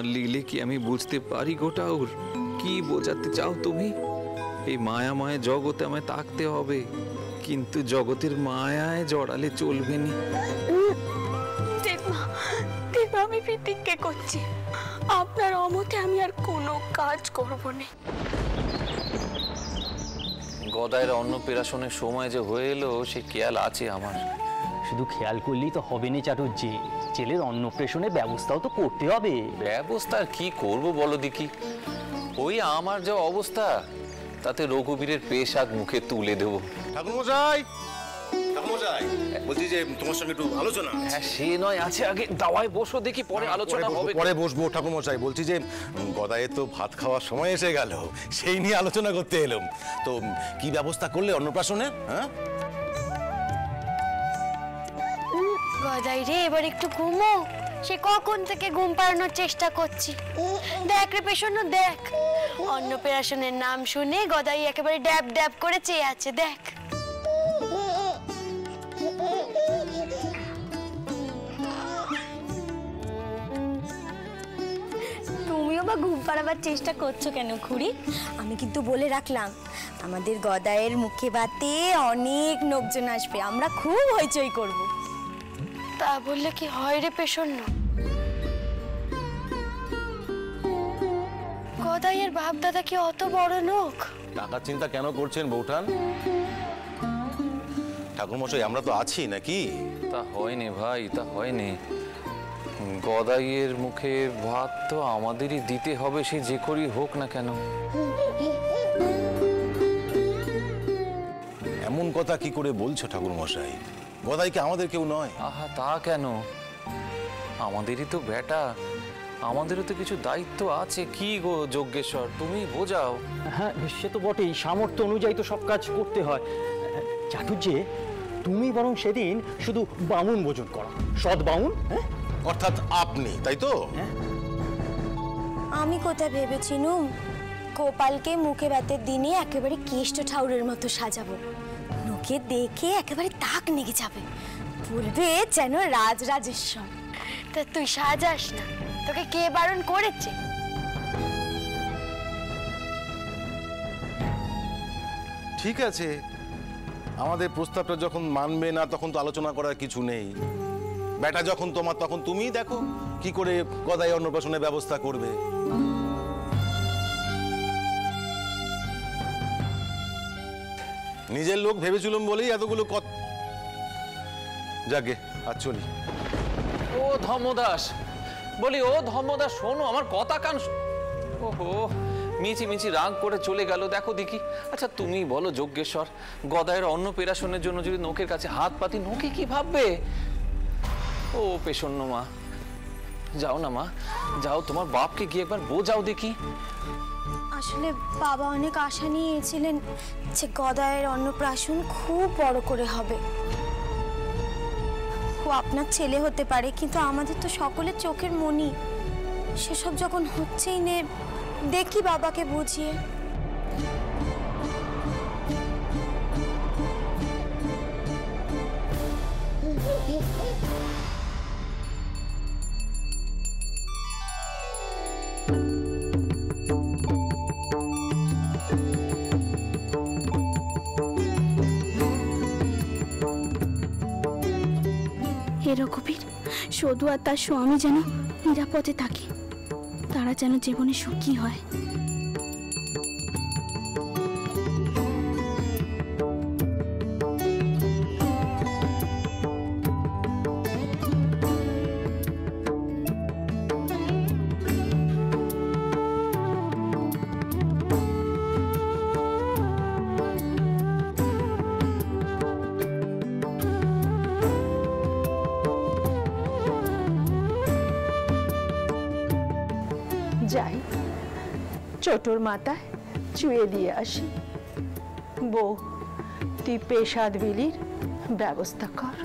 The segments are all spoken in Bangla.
তোমার লীলে কি আমি বুঝতে পারি গো ঠাকুর? কি বোঝাতে চাও তুমি? এই মায়াময় জগতে আমায় থাকতে হবে, কিন্তু জগতের মায়ায় জড়ালে চলবে না। দেখবা আমি প্রতিজ্ঞা করছি, আপনার অমতে আমি আর কোনো কাজ করব না। গদাইয়ের অন্নপ্রাশনের সময় যে হয়ে এলো সে খেয়াল আছে আমার। শুধু খেয়াল করলেই তো হবে না চাটুর্যে, ছেলের অন্নপ্রাশনের ব্যবস্থাও তো করতে হবে। ব্যবস্থা কি করব বলো দেখি? ওই আমার যা অবস্থা তাতে রঘুবীরের পেশাক মুখে তুলে দেবো। ঠাকুরমশাই, বলছি যে তোমার সঙ্গে একটু আলোচনা। হ্যাঁ সে নয়, আছে আগে দাওয়ায় বসো দেখি, পরে আলোচনা হবে। পরে বসবো ঠাকুরমশাই। বলছি যে গদায়ে তো ভাত খাওয়ার সময় এসে গেল, সেই নিয়ে আলোচনা করতে এলাম। তো কি ব্যবস্থা করলে অন্নপ্রাশনে? হ্যাঁ গদাই রে, এবার একটু ঘুমো। সে কখন থেকে ঘুম পাড়ানোর চেষ্টা করছি। দেখ রে পেশন্য, দেখ অন্নপ্রাশনের নাম শুনে গদাই একেবারে ড্যাব ড্যাব করে চেয়ে আছে, দেখ। তুমিও বা ঘুম পাড়াবার চেষ্টা করছো কেন খুড়ি? আমি কিন্তু বলে রাখলাম, আমাদের গদাইয়ের মুখে ভাতে অনেক লোকজন আসবে, আমরা খুব হইচই করব। তা বললে কি হয় রে পেশন্য? গদাইয়ের বাপ দাদা কি অত বড় লোক? টাকার চিন্তা কেন করছেন বৌঠান? ঠাকুরমশাই আমরা তো আছি নাকি? তা হয়নি ভাই, তা হয়নি। গদাইয়ের মুখে ভাত তো আমাদেরই দিতে হবে, সে যে করেই হোক না কেন। এমন কথা কি করে বলছো ঠাকুরমশাই? গদাই কি আমাদের কেউ নয়? আহা তা কেন, আমাদেরই তো বেটা, আমাদেরও তো কিছু দায়িত্ব আছে। কি গো যজ্ঞেশ্বর, তুমি বোঝাও। হ্যাঁ সে তো বটেই, সামর্থ্য অনুযায়ী তো সব কাজ করতে হয়। চাটুর্যে তুমি বরং সেদিন শুধু বামুন ভোজন করো, সৎ বামুন। হ্যাঁ অর্থাৎ আপনি, তাই তো? আমি কোথায় ভেবেছিলুম গোপালকে মুখে ভাতের দিনে একেবারে কেষ্ট ঠাউরের মতো সাজাবো, লোকে দেখে একেবারে তাক নেগে যাবে, বলবে যেন রাজরাজেশ্বর। তা তুই সাজাস না, তোকে কে বারণ করেছে? ঠিক আছে, আমাদের প্রস্তাবটা যখন মানবে না তখন তো আলোচনা করার কিছু নেই। বেটা যখন তোমার, তখন তুমিই দেখো কি করে গদাই অন্নপ্রাশনের ব্যবস্থা করবে। নিজের লোক ভেবেছিলাম বলেই এতগুলো যাকে আর চলি। ও ধর্মদাস, বলি ও ধর্মদাস শোনো, আমার কথা কান। ওহো, মিছি মিছি রাগ করে চলে গেল, দেখো দেখি। আচ্ছা তুমি বলো যজ্ঞেশ্বর, গদাইয়ের অন্নপ্রাশনের জন্য যদি নোকের কাছে হাত পাতি, নোকে কি ভাববে? ও পেশন্য মা, যাও না মা, যাও তোমার বাপকে গিয়ে একবার বোঝাও দেখি। আসলে বাবা অনেক আশা নিয়ে এসেছিলেন যে গদাইয়ের অন্নপ্রাশন খুব বড় করে হবে। ও আপনার ছেলে হতে পারে, কিন্তু আমাদের তো সকলের চোখের মনি। সেসব যখন হচ্ছেই নে, দেখি বাবাকে বুঝিয়ে। রঘুবীর, সদু আর তার স্বামী যেন নিরাপদে থাকে, তারা যেন জীবনে সুখী হয়। যাই ছোটর মাথায় চুয়ে দিয়ে আসি। বউ, তুই পেশাদ বিলির ব্যবস্থা কর।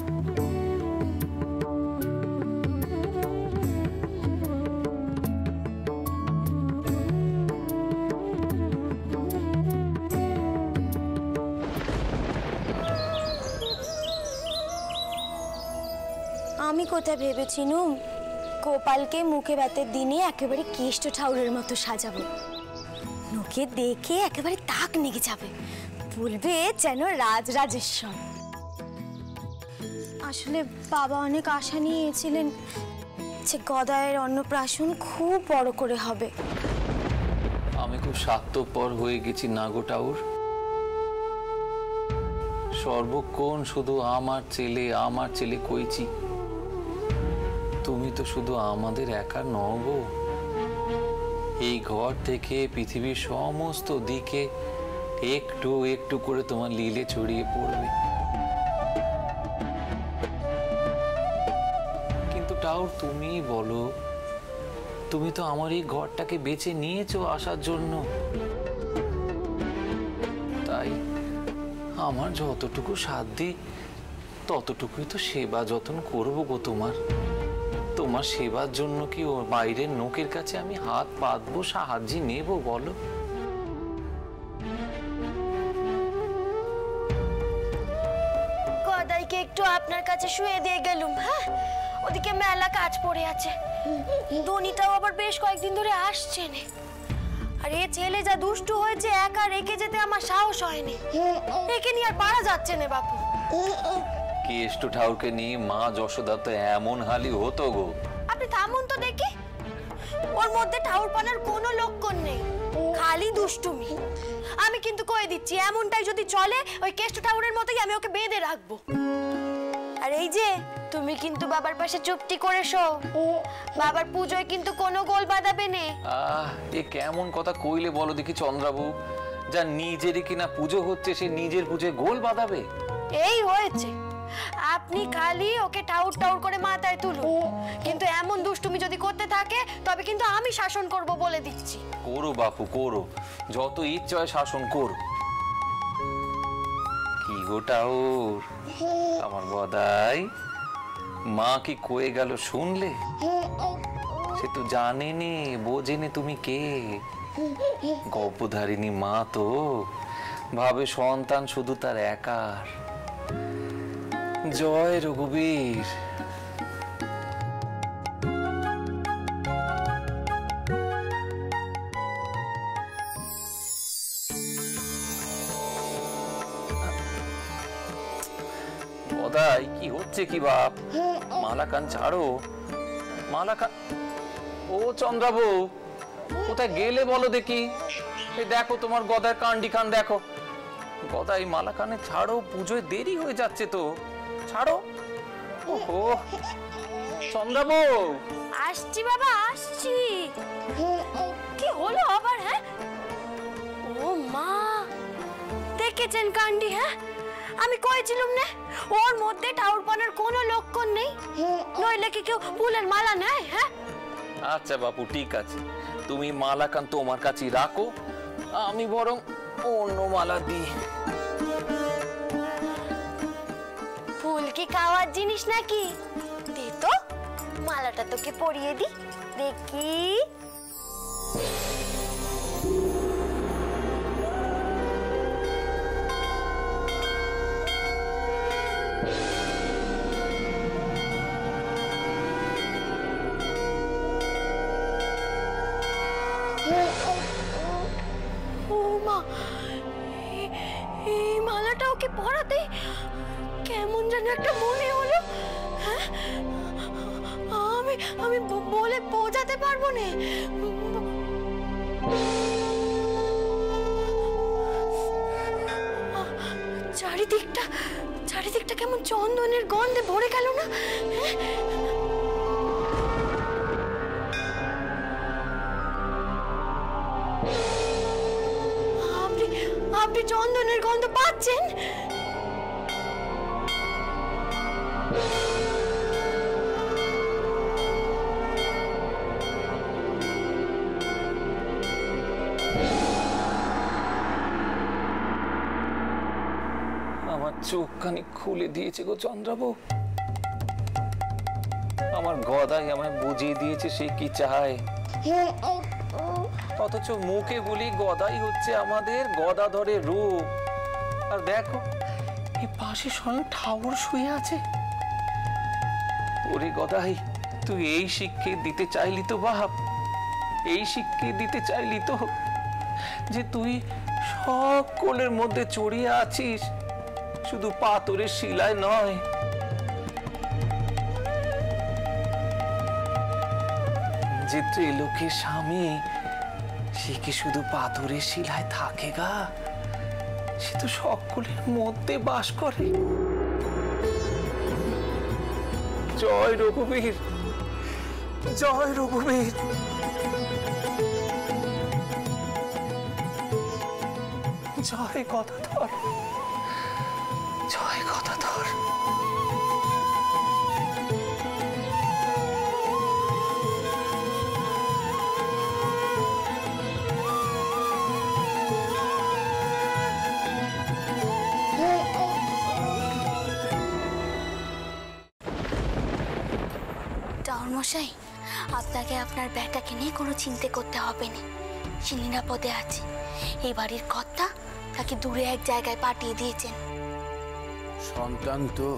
আমি কোথায় ভেবেছিলুম গোপালকে মুখে ভাতের দিনে একেবারে কেষ্ট ঠাউরের মতো সাজাবো। লোকে দেখে একেবারে তাক নেগে যাবে, বলবে যেন রাজরাজেশ্বর। আসলে বাবা অনেক আশা নিয়েছিলেন যে গদায়ের অন্নপ্রাশন খুব বড় করে হবে। আমি খুব স্বার্থপর হয়ে গেছি না গো ঠাউর। সর্বক্ষণ শুধু আমার ছেলে কইছি। তুমি তো শুধু আমাদের একা নও গো, এই ঘর থেকে পৃথিবীর সমস্ত দিকে একটু একটু করে তোমার লীলে ছড়িয়ে পড়বে। কিন্তু ঠাউর তুমি বলো, তুমি তো আমার এই ঘরটাকে বেছে নিয়েছো আসার জন্য, তাই আমার যতটুকু সাধ্য ততটুকুই তো সেবা যত্ন করবো গো তোমার। তোমার সেবার জন্য কি ও বাইরের লোকের কাছে আমি হাত পাতবো, সাহায্য নেব বলো? গদাইকে একটু আপনার কাছে শুয়ে দিয়ে গেলুম। হ্যাঁ, ওদিকে মেলা কাজ পড়ে আছে। ধনীটাও আবার বেশ কয়েকদিন ধরে আসছে না। আর এ ছেলে যা দুষ্টু হয়েছে, একা রেখে যেতে আমার সাহস হয়নি। একে নিয়ে আর পারা যাচ্ছে না বাপু। কেষ্ট ঠাকুরকে নিয়ে মা যশোদা তো এমন হালি হতো গো। আপনি থামুন তো দেখি। ওর মধ্যে ঠাউরপানার কোনো লক্ষণ নেই, খালি দুষ্টুমি। আমি কিন্তু কয়ে দিচ্ছি, এমনটাই যদি চলে ওই কেষ্ট ঠাকুরের মতোই আমি ওকে বেঁধে রাখবো। আর এই যে তুমি কিন্তু বাবার পাশে চুপটি করে শো। বাবার পুজোয় কিন্তু কোনো গোল বাঁধাবে না। এ কেমন কথা কইলে বলো দেখি চন্দ্রাবু? যা নিজেরই কিনা পুজো হচ্ছে, সে নিজের পুজোয় গোল বাঁধাবে? এই হয়েছে, আপনি খালি ওকে টাউর টাউর করে মাথায় তুলুন। কিন্তু এমন দুষ্টুমি যদি করতে থাকে তবে কিন্তু আমি শাসন করব বলে দিচ্ছি। করো বাপু করো, যত ইচ্ছে হয় শাসন করো। কি গো ঠাউর, আমার গদাই মা কি কয়ে গেল শুনলে? সে তো জানেনি বোঝেনি তুমি কে। গর্ভধারিণী মা তো ভাবে সন্তান শুধু তার একার। জয় রঘুবীর। গদাই কি হচ্ছে কি বাপ? মালাকান ছাড়ো, মালাকান। ও চন্দ্রাবু, কোথায় গেলে বলো দেখি? এই দেখো তোমার গদার কান্ডি খান দেখো। গদাই মালাকানে ছাড়ো, পুজোয় দেরি হয়ে যাচ্ছে তো, ছাড়ো। ওহো চন্দ্রাবু। আসছি বাবা, আসছি। কি হলো আবার? হ্যাঁ, ও মা, দেখেছেন কান্ডি? হ্যাঁ, আমি কইছিলাম না ওর মধ্যে ঠাউরপানার কোনো লক্ষণ নেই। নইলে কি কেউ ফুলের মালা নেয়? হ্যাঁ, আচ্ছা বাপু ঠিক আছে, তুমি মালাকান তোমার কাছেই রাখো, আমি বরং অন্য মালা দিই। ফুল কি খাওয়ার জিনিস নাকি? দে তো, মালাটা তোকে পরিয়ে দি দেখি। ও মা, এই মালাটা ওকে পরাতে কেমন যেন একটা মনে হলো। হ্যাঁ, আমি বলে বোঝাতে পারবো না। চারিদিকটা কেমন চন্দনের গন্ধে ভরে গেল না? আপনি চন্দনের গন্ধ পাচ্ছেন? আমার চোখখানি খুলে দিয়েছে গো চন্দ্রাবু। আমার গদাই আমায় বুঝিয়ে দিয়েছে সে কি চায়। অথচ মুখে বলি গদাই হচ্ছে আমাদের গদাধরের রূপ। আর দেখো এই পাশে স্বয়ং ঠাকুর শুয়ে আছে। ওরে গদাই, তুই এই শিক্ষা দিতে চাইলি তো বাপ, এই শিক্ষা দিতে চাইলি তো যে তুই সকলের মধ্যে চড়িয়ে আছিস, শুধু পাথরের শিলায় নয়। যে ত্রিলোকের স্বামী সে কি শুধু পাথরের শিলায় থাকে গা, সে তো সকলের মধ্যে বাস করে। জয় রঘুবীর, জয় রঘুবীর। জয় গদাধর, জয় গদাধর। মশাই, আপনাকে আপনার ব্যাটাকে নিয়ে কোনো চিন্তা করতে হবে না, সে নিরাপদে আছে। এই বাড়ির কর্তা তাকে দূরে এক জায়গায় পাঠিয়ে দিয়েছেন। সন্তান তো,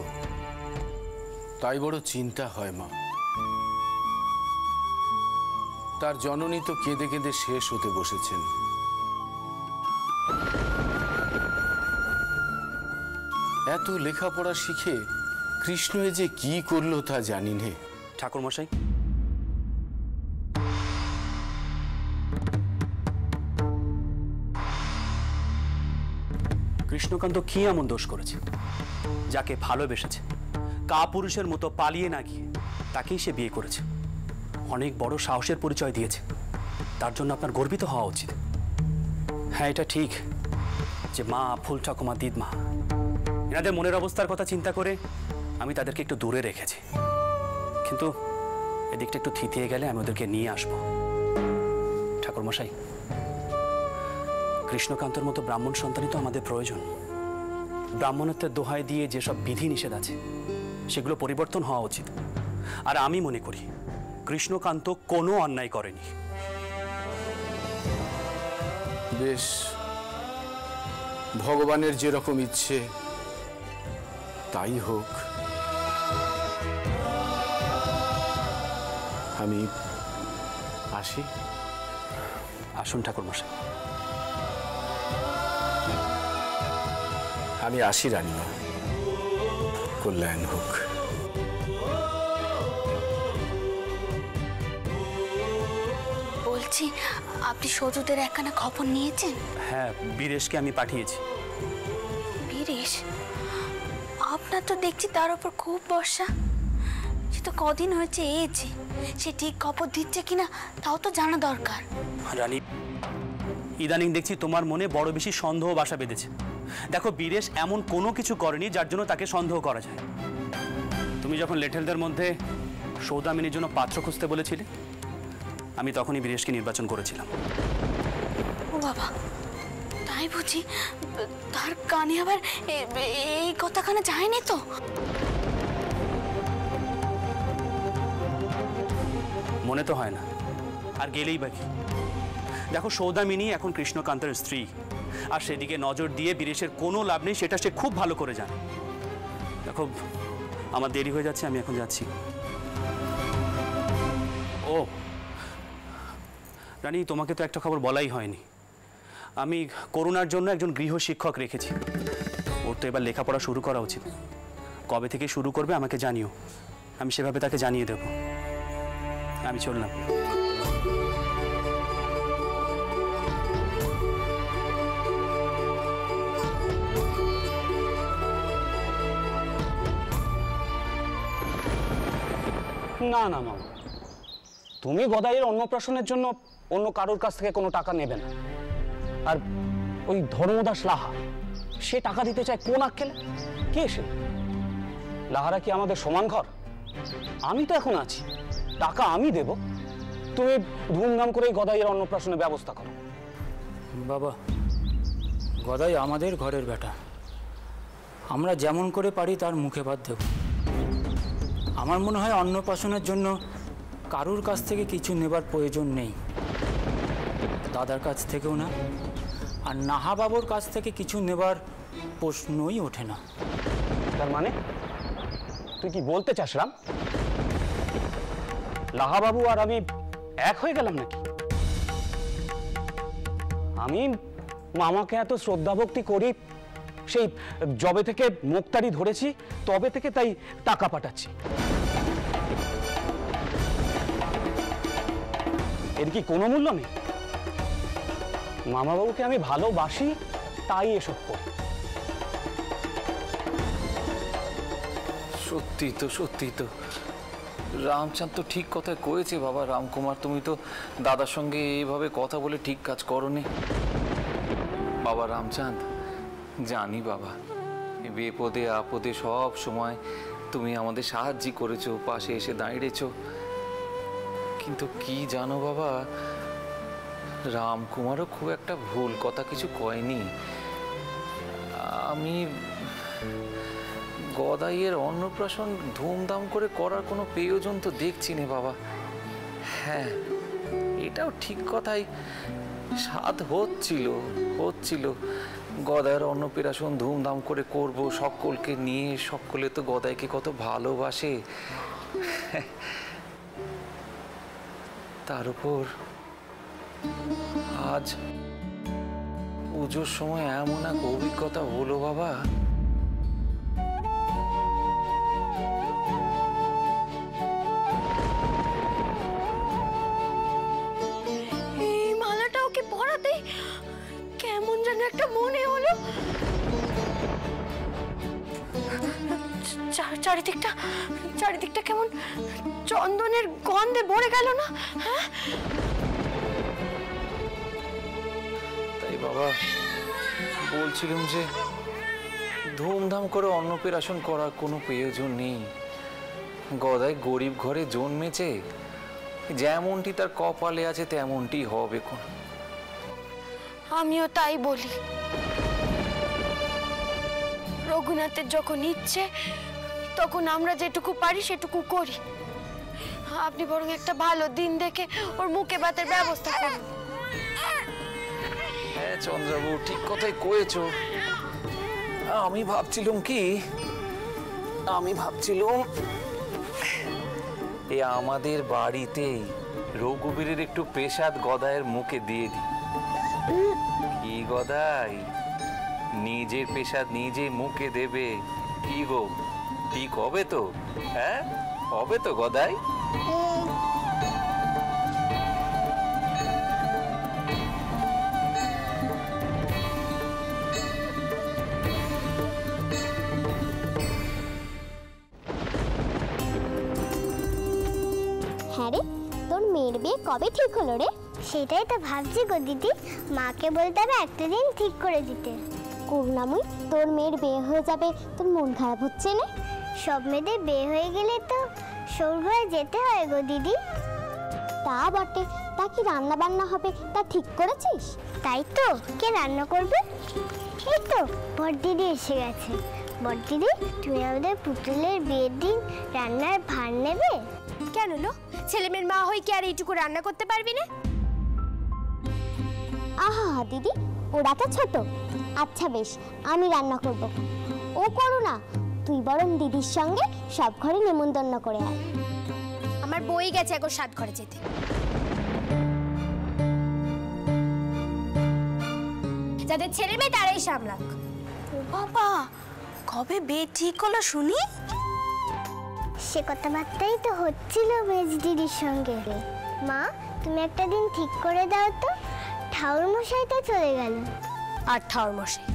তাই বড় চিন্তা হয় মা। তার জননী তো কেঁদে কেঁদে শেষ হতে বসেছেন। এত লেখাপড়া শিখে কৃষ্ণ এ যে কি করলো তা জানি নে। ঠাকুরমশাই, কৃষ্ণকান্ত কি এমন দোষ করেছে? যাকে ভালোবেসেছে, কাপুরুষের মতো পালিয়ে না গিয়ে তাকেই সে বিয়ে করেছে। অনেক বড় সাহসের পরিচয় দিয়েছে, তার জন্য আপনার গর্বিত হওয়া উচিত। হ্যাঁ, এটা ঠিক যে মা, ফুল ঠাকুমা, দিদমা এনাদের মনের অবস্থার কথা চিন্তা করে আমি তাদেরকে একটু দূরে রেখেছি, কিন্তু এদিকটা একটু থিতিয়ে গেলে আমি ওদেরকে নিয়ে আসবো। ঠাকুরমশাই, কৃষ্ণকান্তর মতো ব্রাহ্মণ সন্তানই তো আমাদের প্রয়োজন। ব্রাহ্মণত্বের দোহাই দিয়ে যেসব বিধি নিষেধ আছে সেগুলো পরিবর্তন হওয়া উচিত। আর আমি মনে করি কৃষ্ণকান্ত কোনো অন্যায় করেনি। বেশ, ভগবানের যেরকম ইচ্ছে তাই হোক। আমি আসি। আসুন ঠাকুরমশাই। আমি আসি রানীমা, কল্যাণ হোক। বলছি, আপনি সজুদের একখানা খবর নিয়েছেন? হ্যাঁ, বীরেশকে আমি পাঠিয়েছি। বীরেশ? আপনার তো দেখছি তার উপর খুব ভরসা। সে তো কদিন হয়েছে এসেছে, সে ঠিক খবর দিচ্ছে কিনা তাও তো জানা দরকার। রানী, ইদানিং দেখছি তোমার মনে বড় বেশি সন্দেহ বাসা বেঁধেছে। দেখো, বীরেশ এমন কোনো কিছু করেনি যার জন্য তাকে সন্দেহ করা যায়। তুমি যখন লেঠেলদের মধ্যে সৌদামিনীর জন্য পাত্র খুঁজতে বলেছিলে, আমি তখনই বীরেশকে নির্বাচন করেছিলাম। ও বাবা, তাই বুঝি? তার কানে আবার এই কথাখানা যায়নি তো? মনে তো হয় না, আর গেলেই বাকি। দেখো, সৌদামিনী এখন কৃষ্ণকান্তের স্ত্রী, আর সেদিকে নজর দিয়ে বীরেশের কোনো লাভ নেই, সেটা সে খুব ভালো করে জানে। দেখো, আমার দেরি হয়ে যাচ্ছে, আমি এখন যাচ্ছি। ও রানী, তোমাকে তো একটা খবর বলাই হয়নি। আমি করুণার জন্য একজন গৃহ শিক্ষক রেখেছি। ওর তো এবার লেখাপড়া শুরু করা উচিত। কবে থেকে শুরু করবে আমাকে জানিও, আমি সেভাবে তাকে জানিয়ে দেব। আমি চললাম। না না মামা, তুমি গদাইয়ের অন্নপ্রাশনের জন্য অন্য কারোর কাছ থেকে কোনো টাকা নেবে না। আর ওই ধর্মদাস লাহা, সে টাকা দিতে চায় কোন আক্কেলে? কে সে? লাহারা কি আমাদের সমান ঘর? আমি তো এখন আছি, টাকা আমি দেব, তুমি ধুমধাম করে গদাইয়ের অন্নপ্রাশনের ব্যবস্থা করো। বাবা, গদাই আমাদের ঘরের বেটা, আমরা যেমন করে পারি তার মুখে ভাত দেব। আমার মনে হয় অন্নপ্রাশনের জন্য কারুর কাছ থেকে কিছু নেবার প্রয়োজন নেই, দাদার কাছ থেকেও না, আর নাহা বাবুর কাছ থেকে কিছু নেবার প্রশ্নই ওঠে না। তার মানে তুই কি বলতে চাস রাম? লাহাবাবু আর আমি এক হয়ে গেলাম নাকি? আমি মামাকে এত শ্রদ্ধা ভক্তি করি, সেই জবে থেকে মুক্তারি ধরেছি তবে থেকে তাই টাকা পাঠাচ্ছি। এর কি কোনো মূল্য নেই? মামাবাবুকে আমি ভালোবাসি, তাই এসব করি। সত্যি তো রামচাঁদ তো ঠিক কথা কয়েছে বাবা। রামকুমার, তুমি তো দাদার সঙ্গে এইভাবে কথা বলে ঠিক কাজ করোনি বাবা। রামচাঁদ, জানি বাবা, বিপদে আপদে সব সময় তুমি আমাদের সাহায্য করেছো, পাশে এসে দাঁড়িয়েছো, কিন্তু কি জানো বাবা, রামকুমারও খুব একটা ভুল কথা কিছু কয়নি। আমি গদাইয়ের অন্নপ্রাশন ধুমধাম করে করার কোনো প্রয়োজন তো দেখছি না বাবা। হ্যাঁ, এটাও ঠিক কথাই, স্বাদ হচ্ছিল গদাইয়ের অন্নপ্রাশন ধুমধাম করে করব সকলকে নিয়ে। সকলে তো গদাইকে কত ভালোবাসে। তার উপর আজ পুজোর সময় এমন এক অভিজ্ঞতা হলো বাবা। এই মালাটা ওকে পরাতে কেমন যেন একটা মনে হলো। চারিদিকটা কেমন চন্দনের গন্ধে ভরে গেল না? হ্যাঁ, তাই বাবা বলছিলাম যে ধুমধাম করে অন্নপ্রাশন করার কোনো প্রয়োজন নেই। গদাই গরিব ঘরে জন্মেছে, যেমনটি তার কপালে আছে তেমনটি হবে। আমিও তাই বলি। রঘুনাথের যখন ইচ্ছে তখন আমরা যেটুকু পারি সেটুকু করি। আপনি বরং একটা ভালো দিন দেখে ওর মুখে ভাতের ব্যবস্থা করুন। হ্যাঁ চন্দ্রবাবু, ঠিক কথাই কয়েছো। আমি ভাবছিলাম এই আমাদের বাড়িতেই রঘুবীরের একটু প্রসাদ গদাইয়ের মুখে দিয়ে দিই। কি গদাই নিজের প্রসাদ নিজে মুখে দেবে? কি গো, ঠিক হবে তো? হ্যাঁ, হবে তো গদাই? হ্যাঁ রে, তোর মেয়ের বিয়ে কবে ঠিক হলো রে? সেটাই তো ভাবছি গো দিদি, মাকে বলতে হবে একটা দিন ঠিক করে দিতে। করুণাময়ী, তোর মেয়ের বিয়ে হয়ে যাবে, তোর মন খারাপ হচ্ছে না? সব মেয়েদের বিয়ে হয়ে গেলে তো সৌরভে যেতে হয় গো দিদি। তা বটে, তা কি রান্না বান্না হবে তা ঠিক করেছিস? তাই তো, কে রান্না করবে? এই তো বড়দিদি এসে গেছে। বড়দিদি, তুমি আমাদের পুতুলের বিয়ের দিন রান্নার ভার নেবে? কেন লো, ছেলেমেয়ের মা হই কি আর এইটুকু রান্না করতে পারবি না? আহা দিদি, ওরা তো ছোট। আচ্ছা বেশ, আমি রান্না করব। ও করো না, তুই বরং দিদির সঙ্গে সব ঘরে নেমন্তন্ন করে আয়। আমার বই গেছে এখন সাত ঘরে যেতে। যাদের ছেলে মেয়ে তারাই সামলাক। ও বাবা, কবে বিয়ে ঠিক হলো শুনি? সে কথাবার্তাই তো হচ্ছিল মেজ দিদির সঙ্গে। মা, তুমি একটা দিন ঠিক করে দাও তো, ঠাউর মশাই তো চলে গেল। আর ঠাউর মশাই,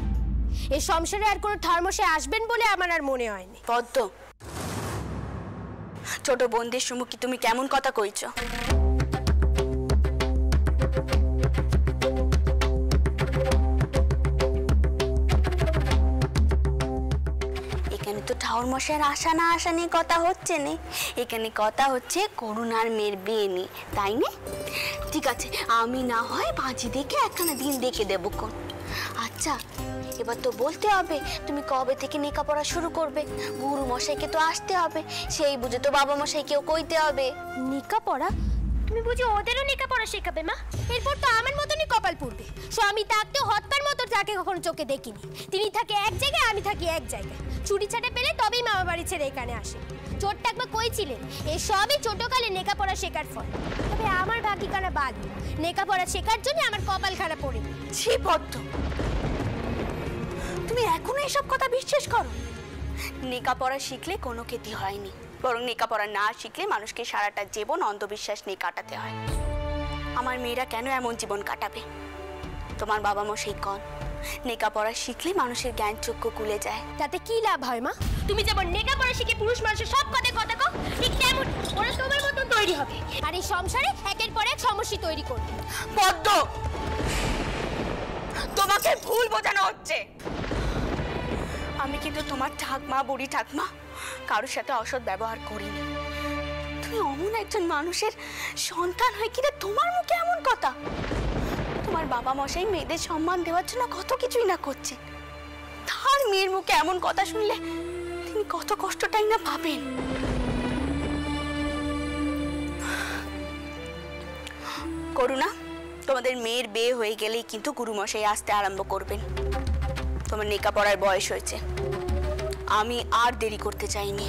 এই সংসারে আর কোনো ঠাউর মশাই আসবেন বলে আমার আর মনে হয়নি। পদ্ম, ছোট বোনদের সম্মুখে তুমি কেমন কথা কইছো? এখানে তো ঠাউর মশাইয়ের আসা না আসা নিয়ে কথা হচ্ছে না, এখানে কথা হচ্ছে করুণার মেয়ের বিয়ে নিয়ে, তাই না? ঠিক আছে, আমি না হয় ভাজি দেখে একখানা দিন দেখে দেবো কোন। আচ্ছা, এবার তো বলতে হবে তুমি কবে থেকে লেখাপড়া শুরু করবে। গুরু মশাইকে তো আসতে হবে, সেই বুঝে তো বাবা মশাইকেও কইতে হবে। লেখাপড়া? তুমি বুঝি ওদেরও লেখাপড়া শেখাবে মা? এরপর তো আমার মতনই কপাল পড়বে। স্বামী থাকতে হত্যার মতো যাকে কখনো চোখে দেখিনি। তিনি থাকে এক জায়গায়, আমি থাকি এক জায়গায়। চুরি ছাটে পেলে তবেই মামা বাড়ি ছেড়ে এখানে আসে। চোরটা একবার কইছিলেন এসবই ছোটকালে লেখাপড়া শেখার ফল। তবে আমার ভাগ্যিখানা বাদ, লেখাপড়া শেখার জন্য আমার কপাল খারাপ পড়ে। ছি পদ্ম, তুমি এখনো এসব কথা বিশ্বাস করো? লেখাপড়া শিখলে কোনো ক্ষতি হয়নি, বরং লেখাপড়া না শিখলে মানুষকে সারাটা জীবন অন্ধবিশ্বাস নিয়ে কাটাতে হয়। আমার মেয়েরা কেন এমন জীবন কাটাবে? তোমার বাবা মশাই কন, লেখাপড়া শিখলে মানুষের জ্ঞান চক্ষু খুলে যায়। তাতে কি লাভ হয় মা? তুমি যেমন লেখাপড়া শিখে পুরুষ মানুষের সব কথা কও, ঠিক তেমন ওরা তোমার মতন তৈরি হবে আর এই সংসারে একের পর এক সমস্যা তৈরি করবে। পদ্ম, তোমাকে ভুল বোঝানো হচ্ছে। আমি কিন্তু তোমার ঠাকমা, বুড়ি ঠাকমা, কারোর সাথে অসৎ ব্যবহার করিনি। তুমি অমন একজন মানুষের সন্তান হয় কিনা তোমার মুখে এমন কথা? তোমার বাবা মশাই মেয়েদের সম্মান দেওয়ার জন্য কত কিছুই না করছেন, তার মেয়ের মুখে এমন কথা শুনলে তিনি কত কষ্টটাই না পাবেন। করুণা, তোমাদের মেয়ের বিয়ে হয়ে গেলেই কিন্তু গুরুমশাই আসতে আরম্ভ করবেন। তোমার লেখাপড়ার বয়স হয়েছে, আমি আর দেরি করতে চাইনি।